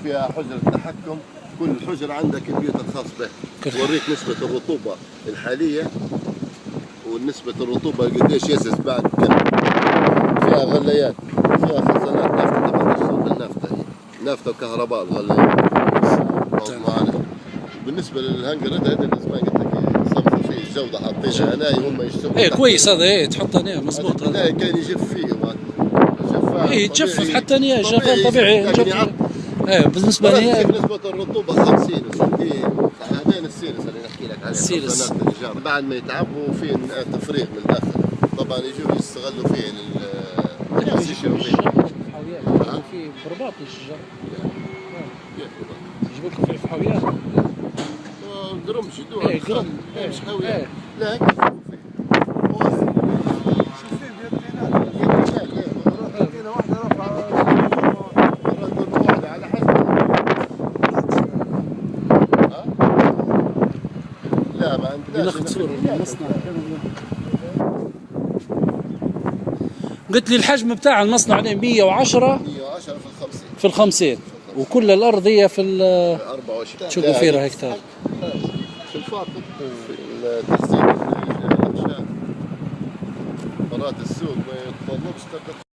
فيها حجرة تحكم، كل حجرة عندها كمبيوتر خاص به، توريك نسبة الرطوبة الحالية ونسبة الرطوبة قديش يسس بعد كم. فيها غليات، فيها خزانات نفط، طبعا تشتغل بالنفط، هي نفط وكهرباء الغليات. بالنسبة للهانجر هذا زي ما قلت لك يصفوا فيه الجودة، حاطينها هنا هم يشتغلوا. ايه كويس هذا، ايه تحط هنا مضبوط. هذا كان يجف فيه ايه يجفف حتى هنا جفاف طبيعي. ايه بالنسبه لي نسبة الرطوبة 50 و60. هذين السيلس اللي نحكي لك عليه، السيلس بعد ما يتعبوا في تفريغ من الداخل، طبعا يجوا يستغلوا فيه يشتروا فيه. في برباط الشجر يجيبوا لكم في الحاويات. قرم شدوها. ايه قرم مش حاويات. لا لا ما عندناش. ناخذ صورة من المصنع. قلت لي الحجم بتاع المصنع 110 في ال 50 وكل الأرض هي في ال 24. شو فيها هكتار في الفاقد في التخزين. مرات السوق ما يتطلبش